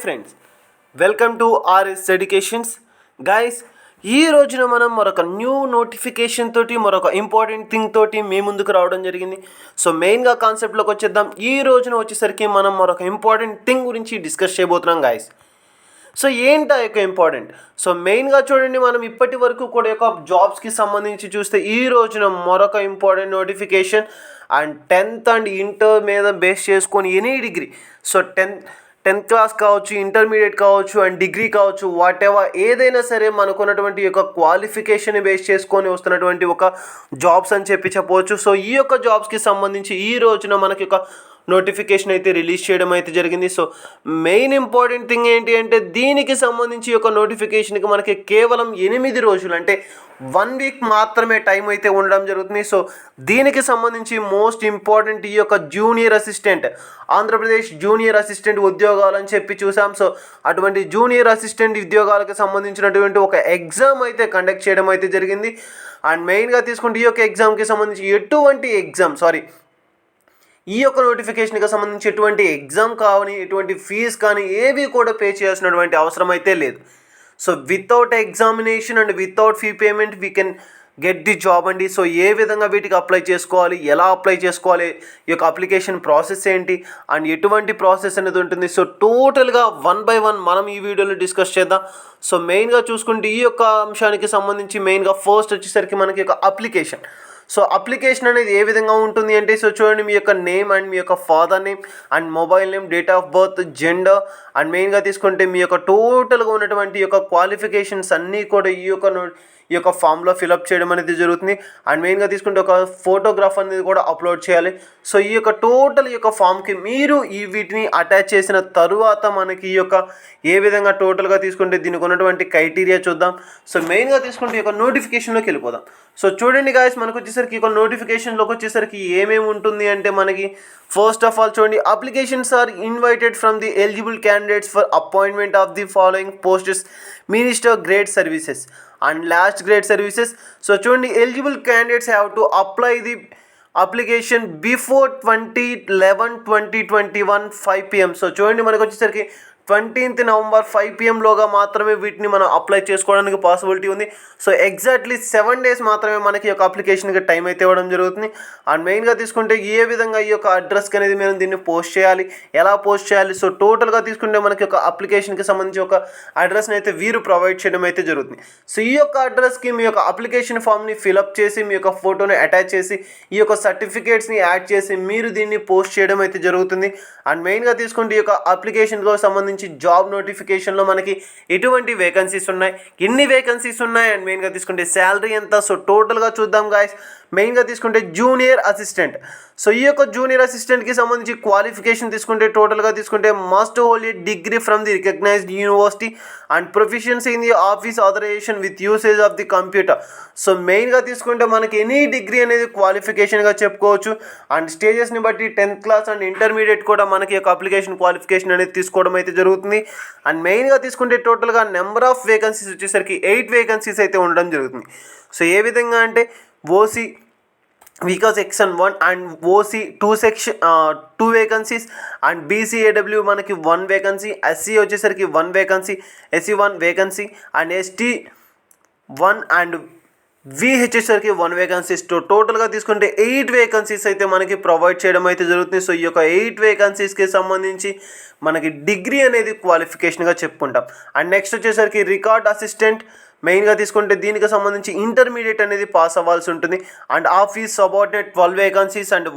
Friends, welcome to RS educations. Guys, ఈ రోజున మనం మరొక న్యూ నోటిఫికేషన్ తోటి మరొక ఇంపార్టెంట్ థింగ్ తోటి మీ ముందుకు రావడం జరిగింది. సో మెయిన్గా కాన్సెప్ట్లోకి వచ్చేద్దాం. ఈ రోజున వచ్చేసరికి మనం మరొక ఇంపార్టెంట్ థింగ్ గురించి డిస్కస్ చేయబోతున్నాం గైస్. సో ఏంటి ఆ యొక్క ఇంపార్టెంట్? సో మెయిన్గా చూడండి, మనం ఇప్పటి వరకు కూడా యొక్క జాబ్స్కి సంబంధించి చూస్తే ఈ రోజున మరొక important notification and 10th and inter మీద బేస్ చేసుకొని any degree, so tenth class కావచ్చు, ఇంటర్మీడియట్ కావచ్చు అండ్ డిగ్రీ కావచ్చు, వాట్ ఎవర్ ఏదైనా సరే మనకున్నటువంటి యొక్క క్వాలిఫికేషన్ బేస్ చేసుకొని వస్తున్నటువంటి ఒక జాబ్స్ అని చెప్పవచ్చు. సో ఈ యొక్క జాబ్స్కి సంబంధించి ఈ రోజున మనకి ఒక నోటిఫికేషన్ అయితే రిలీజ్ చేయడం అయితే జరిగింది. సో మెయిన్ ఇంపార్టెంట్ థింగ్ ఏంటి అంటే, దీనికి సంబంధించి ఒక నోటిఫికేషన్కి మనకి కేవలం 8 రోజులు అంటే 1 వీక్ మాత్రమే టైం అయితే ఉండడం జరుగుతుంది. సో దీనికి సంబంధించి మోస్ట్ ఇంపార్టెంట్ ఈ యొక్క junior assistant, Andhra Pradesh junior assistant ఉద్యోగాలు అని చెప్పి చూసాం. సో అటువంటి జూనియర్ అసిస్టెంట్ ఉద్యోగాలకు సంబంధించినటువంటి ఒక ఎగ్జామ్ అయితే కండక్ట్ చేయడం అయితే జరిగింది. అండ్ మెయిన్గా తీసుకుంటే ఈ యొక్క ఎగ్జామ్కి సంబంధించి ఈ యొక్క నోటిఫికేషన్కి సంబంధించి ఎటువంటి ఎగ్జామ్ కానీ, ఎటువంటి ఫీజు కానీ ఏవి కూడా పే చేయాల్సినటువంటి అవసరం అయితే లేదు. So without examination and without fee payment we can get the job అండి. సో ఏ విధంగా వీటికి అప్లై చేసుకోవాలి, ఎలా అప్లై చేసుకోవాలి, ఈ యొక్క అప్లికేషన్ ప్రాసెస్ ఏంటి అండ్ ఎటువంటి ప్రాసెస్ అనేది ఉంటుంది. సో టోటల్గా 1 by 1 మనం ఈ వీడియోలో డిస్కస్ చేద్దాం. సో మెయిన్గా చూసుకుంటే ఈ యొక్క అంశానికి సంబంధించి మెయిన్గా ఫస్ట్ వచ్చేసరికి మనకి ఒక అప్లికేషన్. సో అప్లికేషన్ అనేది ఏ విధంగా ఉంటుంది అంటే, సో చూడండి, మీ యొక్క నేమ్ అండ్ మీ యొక్క father name and mobile name, date of birth, gender and మెయిన్గా తీసుకుంటే మీ యొక్క టోటల్గా ఉన్నటువంటి యొక్క క్వాలిఫికేషన్స్ అన్నీ కూడా ఈ యొక్క ఫామ్లో ఫిలప్ చేయడం అనేది జరుగుతుంది. అండ్ మెయిన్గా తీసుకుంటే ఒక ఫోటోగ్రాఫ్ అనేది కూడా అప్లోడ్ చేయాలి. సో ఈ యొక్క టోటల్ ఈ యొక్క ఫామ్కి మీరు వీటిని అటాచ్ చేసిన తరువాత మనకి ఈ యొక్క ఏ విధంగా టోటల్గా తీసుకుంటే దీనికి ఉన్నటువంటి క్రైటీరియా చూద్దాం. సో మెయిన్గా తీసుకుంటే ఈ యొక్క నోటిఫికేషన్లోకి వెళ్ళిపోదాం. సో చూడండి గాయస్, మనకు వచ్చేసరికి ఈ యొక్క నోటిఫికేషన్లోకి వచ్చేసరికి ఏమేమి ఉంటుంది అంటే, మనకి ఫస్ట్ ఆఫ్ ఆల్ చూడండి, applications are invited from the eligible candidates for appointment of the following posts: minister grade services and last grade services. So చూడండి, eligible candidates have to apply the application before 20/11/2021 5 PM. So చూడండి, మనకు వచ్చేసరికి 20th November 5 PM లోగా మాత్రమే వీటిని మనం apply చేసుకోవడానికి possibility ఉంది. సో ఎగ్జాక్ట్లీ 7 days మాత్రమే మనకి ఈ యొక్క అప్లికేషన్కి టైం అయితే ఇవ్వడం జరుగుతుంది. అండ్ మెయిన్గా తీసుకుంటే ఏ విధంగా ఈ యొక్క అడ్రస్కి అనేది మేము దీన్ని పోస్ట్ చేయాలి, ఎలా పోస్ట్ చేయాలి. సో టోటల్గా తీసుకుంటే మనకి ఒక అప్లికేషన్కి సంబంధించి ఒక అడ్రస్ని అయితే వీరు ప్రొవైడ్ చేయడం అయితే జరుగుతుంది. సో ఈ యొక్క అడ్రస్కి మీ యొక్క అప్లికేషన్ ఫామ్ని ఫిలప్ చేసి మీ యొక్క ఫోటోని అటాచ్ చేసి ఈ యొక్క సర్టిఫికేట్స్ని యాడ్ చేసి మీరు దీన్ని పోస్ట్ చేయడం అయితే జరుగుతుంది. అండ్ మెయిన్గా తీసుకుంటే ఈ యొక్క అప్లికేషన్తో సంబంధించి జాబ్ నోటిఫికేషన్లో మనకి ఎటువంటి వేకెన్సీస్ ఉన్నాయి, ఎన్ని వేకెన్సీస్ ఉన్నాయి అండ్ మెయిన్గా తీసుకుంటే శాలరీ ఎంత. సో టోటల్గా చూద్దాం గాయస్. మెయిన్గా తీసుకుంటే జూనియర్ అసిస్టెంట్. సో ఈ యొక్క జూనియర్ అసిస్టెంట్కి సంబంధించి క్వాలిఫికేషన్ తీసుకుంటే టోటల్గా తీసుకుంటే must hold a degree from the recognised university and proficiency in the office authorisation with usage of the computer. So మెయిన్గా తీసుకుంటే మనకి ఎనీ డిగ్రీ అనేది క్వాలిఫికేషన్గా చెప్పుకోవచ్చు. అండ్ స్టేజెస్ని బట్టి 10th క్లాస్ అండ్ ఇంటర్మీడియట్ కూడా మనకి యొక్క అప్లికేషన్ క్వాలిఫికేషన్ అనేది తీసుకోవడం అయితే జరుగుతుంది. అండ్ మెయిన్గా తీసుకుంటే టోటల్గా నెంబర్ ఆఫ్ వేకెన్సీస్ వచ్చేసరికి 8 వేకెన్సీస్ అయితే ఉండడం జరుగుతుంది. సో ఏ విధంగా అంటే, ఓసీ వీకా section 1 and OC 2 vacancies and BCAW మనకి 1 వేకెన్సీ, ఎస్సీ వచ్చేసరికి 1 vacancy, SC 1 vacancy and ST 1 and వచ్చేసరికి 1 వేకెన్సీస్. టోటల్గా తీసుకుంటే 8 వేకెన్సీస్ అయితే మనకి ప్రొవైడ్ చేయడం అయితే జరుగుతుంది. సో ఈ యొక్క 8 వేకెన్సీస్కి సంబంధించి మనకి డిగ్రీ అనేది క్వాలిఫికేషన్గా చెప్పుకుంటాం. అండ్ నెక్స్ట్ వచ్చేసరికి రికార్డ్ అసిస్టెంట్. మెయిన్గా తీసుకుంటే దీనికి సంబంధించి ఇంటర్మీడియట్ అనేది పాస్ అవ్వాల్సి ఉంటుంది. And office subordinate 12 vacancies and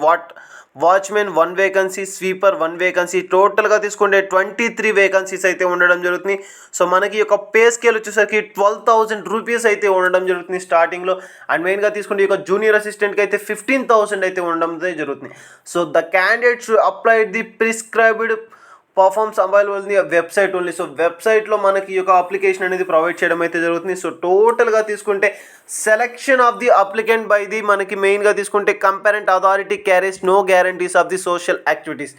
watchman 1 vacancy, sweeper 1 vacancy. టోటల్గా తీసుకుంటే 23 వేకెన్సీస్ అయితే ఉండడం జరుగుతుంది. సో మనకి యొక్క పే స్కేల్ వచ్చేసరికి 12,000 రూపీస్ అయితే ఉండడం జరుగుతుంది స్టార్టింగ్లో. అండ్ మెయిన్గా తీసుకుంటే ఈ యొక్క జూనియర్ అసిస్టెంట్కి అయితే 15,000 అయితే ఉండడం జరుగుతుంది. So the candidates apply the prescribed performs available the website only. So వెబ్సైట్లో మనకి ఈ యొక్క అప్లికేషన్ అనేది ప్రొవైడ్ చేయడం అయితే జరుగుతుంది. సో టోటల్గా తీసుకుంటే selection of the applicant by the మనకి మెయిన్గా తీసుకుంటే competent authority carries no guarantees of the social activities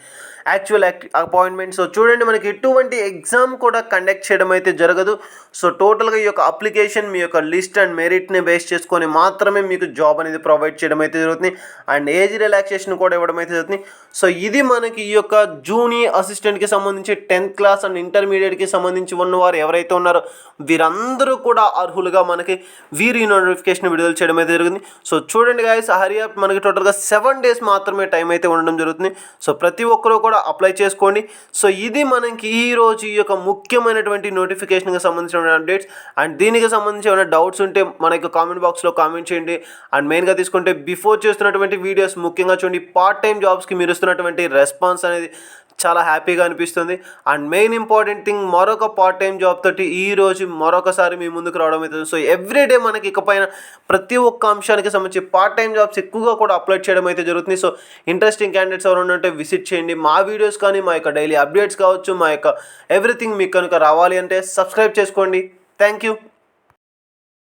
actual appointment. So చూడండి, మనకి ఎటువంటి ఎగ్జామ్ కూడా కండక్ట్ చేయడం అయితే జరగదు. సో టోటల్గా ఈ యొక్క అప్లికేషన్ మీ యొక్క లిస్ట్ అండ్ మెరిట్ని బేస్ చేసుకొని మాత్రమే మీకు జాబ్ అనేది ప్రొవైడ్ చేయడం అయితే జరుగుతుంది. అండ్ ఏజ్ రిలాక్సేషన్ కూడా ఇవ్వడం అయితే జరుగుతుంది. సో ఇది మనకి ఈ యొక్క జూనియర్ అసిస్టెంట్కి సంబంధించి 10th క్లాస్ అండ్ ఇంటర్మీడియట్కి సంబంధించి ఉన్నవారు ఎవరైతే ఉన్నారో వీరందరూ కూడా అర్హులుగా మనకి వీరి నోటిఫికేషన్ విడుదల చేయడం అయితే జరిగింది. సో చూడండి గాయస్, హరి అప్ మనకి టోటల్గా 7 days మాత్రమే టైం అయితే ఉండడం జరుగుతుంది. సో ప్రతి ఒక్కరూ కూడా అప్లై చేసుకోండి. సో ఇది మనకి ఈరోజు ఈ యొక్క ముఖ్యమైనటువంటి నోటిఫికేషన్కి సంబంధించిన అప్డేట్స్. అండ్ దీనికి సంబంధించి ఏమైనా డౌట్స్ ఉంటే మనకి కామెంట్ బాక్స్లో కామెంట్ చేయండి. అండ్ మెయిన్గా తీసుకుంటే బిఫోర్ చేస్తున్నటువంటి వీడియోస్ ముఖ్యంగా చూడండి, పార్ట్ టైం జాబ్స్కి మీరు ఇస్తున్నటువంటి రెస్పాన్స్ అనేది చాలా హ్యాపీగా అనిపిస్తుంది. అండ్ మెయిన్ ఇంపార్టెంట్ థింగ్, మరొక పార్ట్ టైం జాబ్ తోటి ఈరోజు మరొకసారి మీ ముందుకు రావడం అవుతుంది. సో ఎవ్రీడే మనకి ఇకపైన ప్రతి ఒక్క అంశానికి సంబంధించి పార్ట్ టైం జాబ్స్ ఎక్కువగా కూడా అప్లోడ్ చేయడం అయితే జరుగుతుంది. సో ఇంట్రెస్టింగ్ క్యాండిడేట్స్ ఎవరైనా ఉంటే విజిట్ చేయండి. మా వీడియోస్ కానీ మా యొక్క డైలీ అప్డేట్స్ కావచ్చు, మా యొక్క ఎవ్రీథింగ్ మీకు కనుక రావాలి అంటే సబ్స్క్రైబ్ చేసుకోండి. Thank you.